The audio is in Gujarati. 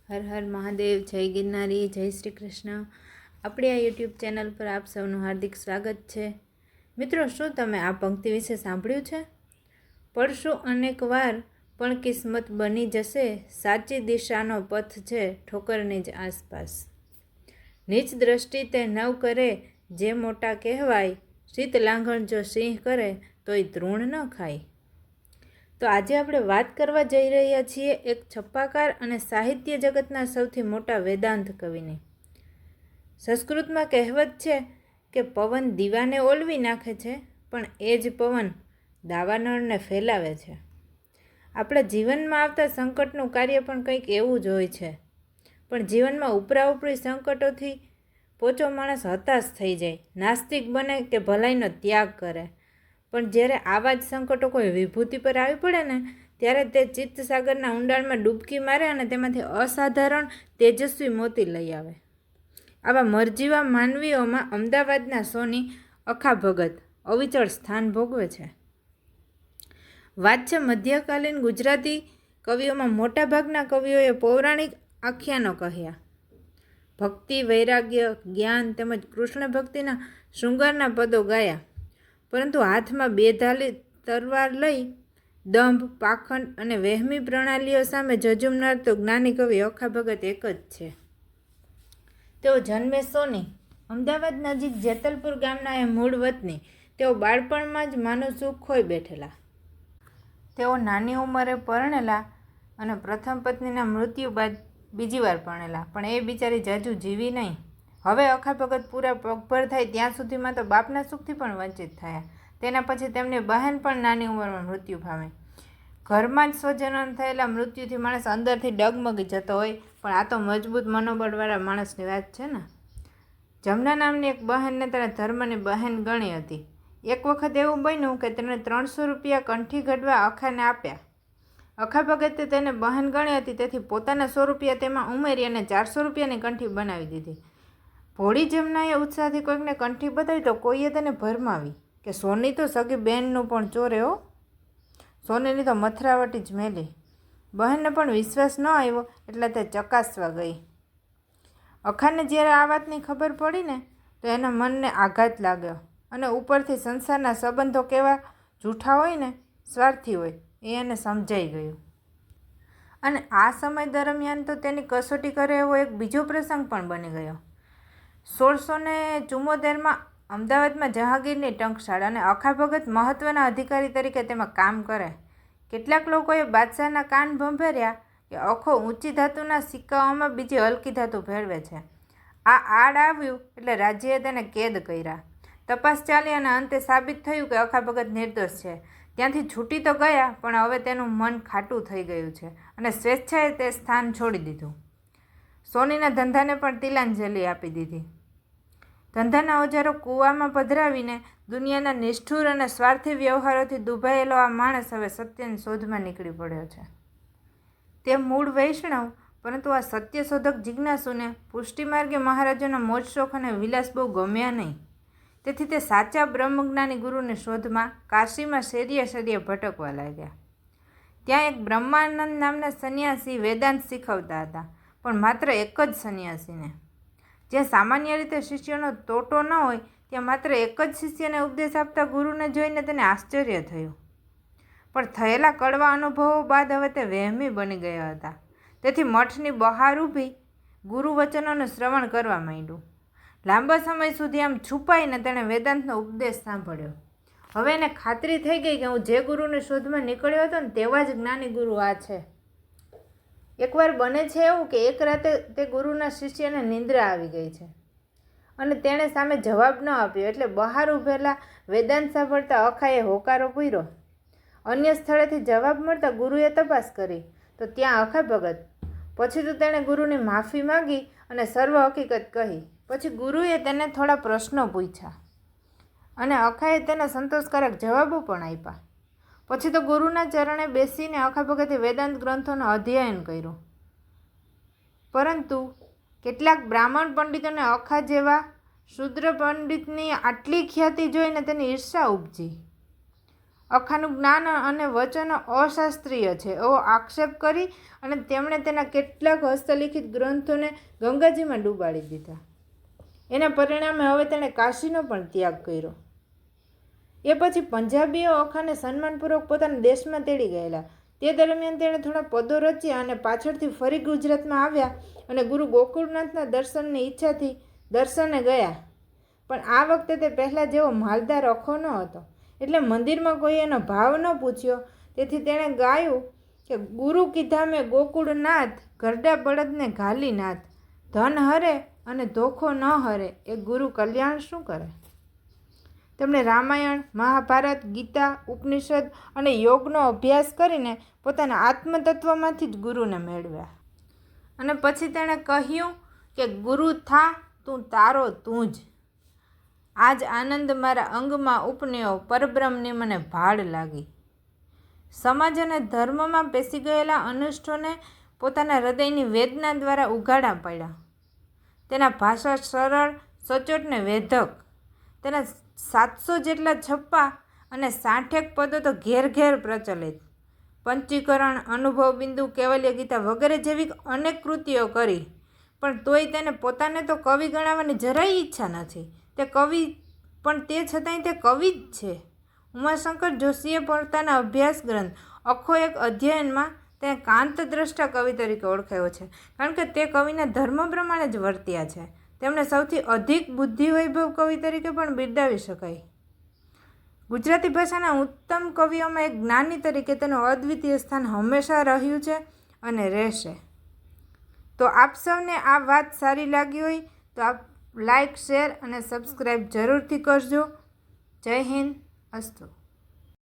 હર હર મહાદેવ, જય ગિરનારી, જય શ્રી કૃષ્ણ। આપણી આ યુટ્યુબ ચેનલ પર આપ સૌનું હાર્દિક સ્વાગત છે। મિત્રો, શું તમે આ પંક્તિ વિશે સાંભળ્યું છે? પડશું અનેક વાર પણ કિસ્મત બની જશે, સાચી દિશાનો પથ છે ઠોકરની જ આસપાસ। નીચ દ્રષ્ટિ તે નવ કરે જે મોટા કહેવાય, શીત લાંઘણ જો સિંહ કરે તોય તૃણ ન ખાય। તો આજે આપણે વાત કરવા જઈ રહ્યા છીએ એક છપ્પાકાર અને સાહિત્ય જગતના સૌથી મોટા વેદાંત કવિની। સંસ્કૃતમાં કહેવત છે કે પવન દીવાને ઓલવી નાખે છે, પણ એ જ પવન દાવાનળને ફેલાવે છે। આપણા જીવનમાં આવતા સંકટનું કાર્ય પણ કંઈક એવું જ હોય છે, પણ જીવનમાં ઉપરા-ઉપરી સંકટોથી પોચો માણસ હતાશ થઈ જાય, નાસ્તિક બને કે ભલાઈનો ત્યાગ કરે। પણ જ્યારે આવા જ સંકટો કોઈ વિભૂતિ પર આવી પડે ને, ત્યારે તે ચિત્તસાગરના ઊંડાણમાં ડૂબકી મારે અને તેમાંથી અસાધારણ તેજસ્વી મોતી લઈ આવે। આવા મરજીવા માનવીઓમાં અમદાવાદના સોની અખા ભગત અવિચળ સ્થાન ભોગવે છે। વાત છે મધ્યકાલીન ગુજરાતી કવિઓમાં મોટાભાગના કવિઓએ પૌરાણિક આખ્યાનો કહ્યા, ભક્તિ, વૈરાગ્ય, જ્ઞાન તેમજ કૃષ્ણ ભક્તિના શૃંગારના પદો ગાયા, પરંતુ હાથમાં બેધાલી તરવાર લઈ દંભ, પાખંડ અને વહેમી પ્રણાલીઓ સામે ઝઝુમનાર તો જ્ઞાની કવિ અખા ભગત એક જ છે। તેઓ જન્મે સોની, અમદાવાદ નજીક જેતલપુર ગામના એ મૂળ વતની। તેઓ બાળપણમાં જ માનું સુખ ખોઈ બેઠેલા। તેઓ નાની ઉંમરે પરણેલા અને પ્રથમ પત્નીના મૃત્યુ બાદ બીજી વાર પરણેલા, પણ એ બિચારી જાજુ જીવી નહીં। હવે અખા ભગત પૂરા પગભર થાય ત્યાં સુધીમાં તો બાપના સુખથી પણ વંચિત થયા। તેના પછી તેમની બહેન પણ નાની ઉંમરમાં મૃત્યુ પામી। ઘરમાં જ સ્વજનોને થયેલા મૃત્યુથી માણસ અંદરથી ડગમગી જતો હોય, પણ આ તો મજબૂત મનોબળવાળા માણસની વાત છે ને। જમના નામની એક બહેનને તેના ધર્મની બહેન ગણી હતી। એક વખત એવું બન્યું કે તેણે 300 રૂપિયા કંઠી ઘડવા અખાને આપ્યા। અખા ભગતે તેને બહેન ગણી હતી તેથી પોતાના 100 રૂપિયા તેમાં ઉમેરી અને 400 રૂપિયાની કંઠી બનાવી દીધી। ભોળી જમનાએ ઉત્સાહથી કોઈકને કંઠી બતાવી તો કોઈએ તેને ભરમાવી કે સોની તો સગી બહેનનું પણ ચોરે હો, સોનીની તો મથરાવટી જ મેલી। બહેનને પણ વિશ્વાસ ન આવ્યો એટલે તે ચકાસવા ગઈ। અખાને જ્યારે આ વાતની ખબર પડી ને, તો એના મનને આઘાત લાગ્યો અને ઉપરથી સંસારના સંબંધો કેવા જૂઠા હોય ને, સ્વાર્થી હોય એ એને સમજાઈ ગયું। અને આ સમય દરમિયાન તો તેની કસોટી કરે એવો એક બીજો પ્રસંગ પણ બની ગયો। 1674માં અમદાવાદમાં જહાંગીરની ટંકશાળ અને અખા ભગત મહત્વના અધિકારી તરીકે તેમાં કામ કરે। કેટલાક લોકોએ બાદશાહના કાન ભંભેર્યા કે અખો ઊંચી ધાતુના સિક્કાઓમાં બીજી હલકી ધાતુ ભેળવે છે। આ આડ આવ્યું એટલે રાજ્યએ તેને કેદ કર્યા। તપાસ ચાલી અને અંતે સાબિત થયું કે અખા ભગત નિર્દોષ છે। ત્યાંથી છૂટી તો ગયા, પણ હવે તેનું મન ખાટું થઈ ગયું છે અને સ્વેચ્છાએ તે સ્થાન છોડી દીધું। સોનીના ધંધાને પણ તિલાંજલિ આપી દીધી। ધંધાના ઓજારો કૂવામાં પધરાવીને દુનિયાના નિષ્ઠુર અને સ્વાર્થી વ્યવહારોથી દુભાયેલો આ માણસ હવે સત્યની શોધમાં નીકળી પડ્યો છે। તે મૂળ વૈષ્ણવ, પરંતુ આ સત્યશોધક જિજ્ઞાસુને પુષ્ટિમાર્ગે મહારાજોના મોજ શોખ અને વિલાસ બહુ ગમ્યા નહીં। તેથી તે સાચા બ્રહ્મજ્ઞાની ગુરુની શોધમાં કાશીમાં શેરીએ શેરીએ ભટકવા લાગ્યા। ત્યાં એક બ્રહ્માનંદ નામના સંન્યાસી વેદાંત શીખવતા હતા, પણ માત્ર એક જ સંન્યાસીને। જ્યાં સામાન્ય રીતે શિષ્યોનો તોટો ન હોય, ત્યાં માત્ર એક જ શિષ્યને ઉપદેશ આપતા ગુરુને જોઈને તેને આશ્ચર્ય થયું। પણ થયેલા કડવા અનુભવો બાદ હવે તે વહેમી બની ગયા હતા। તેથી મઠની બહાર ઊભી ગુરુ વચનોનું શ્રવણ કરવા માંડ્યું। લાંબા સમય સુધી આમ છુપાઈને તેણે વેદાંતનો ઉપદેશ સાંભળ્યો। હવે એને ખાતરી થઈ ગઈ કે હું જે ગુરુની શોધમાં નીકળ્યો હતો ને, તેવા જ જ્ઞાની ગુરુ આ છે। એકવાર બને છે એવું કે એક રાતે તે ગુરુના શિષ્યને નિંદ્રા આવી ગઈ છે અને તેણે સામે જવાબ ન આપ્યો, એટલે બહાર ઊભેલા વેદાંત સાંભળતા અખાએ હોકારો પૂર્યો। અન્ય સ્થળેથી જવાબ મળતા ગુરુએ તપાસ કરી તો ત્યાં અખા ભગત। પછી તો તેણે ગુરુની માફી માંગી અને સર્વ હકીકત કહી। પછી ગુરુએ તેને થોડા પ્રશ્નો પૂછ્યા અને અખાએ તેના સંતોષકારક જવાબો પણ આપ્યા। પછી તો ગુરુના ચરણે બેસીને અખા ભગતે વેદાંત ગ્રંથોનું અધ્યયન કર્યું। પરંતુ કેટલાક બ્રાહ્મણ પંડિતોને અખા જેવા શૂદ્ર પંડિતની આટલી ખ્યાતિ જોઈને તેની ઈર્ષા ઉપજી અખાનું જ્ઞાન અને વચનો અશાસ્ત્રીય છે એવો આક્ષેપ કરી અને તેમણે તેના કેટલાક હસ્તલિખિત ગ્રંથોને ગંગાજીમાં ડૂબાડી દીધા. એના પરિણામે હવે તેણે કાશીનો પણ ત્યાગ કર્યો. એ પછી પંજાબીઓ અખાને સન્માનપૂર્વક પોતાના દેશમાં તેડી ગયેલા. તે દરમિયાન તેણે થોડા પદો રચ્યા અને પાછળથી ફરી ગુજરાતમાં આવ્યા અને ગુરુ ગોકુળનાથના દર્શનની ઈચ્છાથી દર્શને ગયા. પણ આ વખતે તે પહેલાં જેવો માલદાર અખો ન હતો, એટલે મંદિરમાં કોઈ એનો ભાવ ન પૂછ્યો. તેથી તેણે ગાયું કે ગુરુ કીધા મેં ગોકુળનાથ, ઘરડા બળદને ઘાલીનાથ, ધન હરે અને ધોખો ન હરે, એ ગુરુ કલ્યાણ શું કરે. તેમણે રામાયણ, મહાભારત, ગીતા, ઉપનિષદ અને યોગનો અભ્યાસ કરીને પોતાના આત્મતત્વમાંથી જ ગુરુને મેળવ્યા. અને પછી તેણે કહ્યું કે ગુરુ થા તું તારો તું જ. આજ આનંદ મારા અંગમાં ઉપનયો, પરબ્રહ્મની મને ભાળ લાગી. સમાજ અને ધર્મમાં પેસી ગયેલા અનિષ્ટોને પોતાના હૃદયની વેદના દ્વારા ઉઘાડા પડ્યા. તેના ભાષા સરળ, સચોટ ને વેધક. તેના 700 જેટલા છપ્પા અને 60 પદો તો ઘેર ઘેર પ્રચલિત. પંચીકરણ, અનુભવ બિંદુ, કેવલ્ય ગીતા વગેરે જેવી અનેક કૃતિઓ કરી. પણ તોય તેને પોતાને તો કવિ ગણાવવાની જરાય ઈચ્છા નથી. તે કવિ, પણ તે છતાંય તે કવિ જ છે. ઉમાશંકર જોશીએ પોતાના અભ્યાસ ગ્રંથ અખો એક અધ્યયનમાં તેને કાંતદ્રષ્ટા કવિ તરીકે ઓળખાયો છે, કારણ કે તે કવિના ધર્મ પ્રમાણે જ વર્ત્યા છે. તેમણે સૌથી અધિક બુદ્ધિવૈભવ કવિ તરીકે પણ બિરદાવી શકાય. ગુજરાતી ભાષાના ઉત્તમ કવિઓમાં એક જ્ઞાની તરીકે તેનું અદ્વિતીય સ્થાન હંમેશા રહ્યું છે અને રહેશે. તો આપ સૌને આ વાત સારી લાગી હોય તો આપ લાઈક, શેર અને સબસ્ક્રાઈબ જરૂરથી કરજો. જય હિન્દ. અસ્તુ.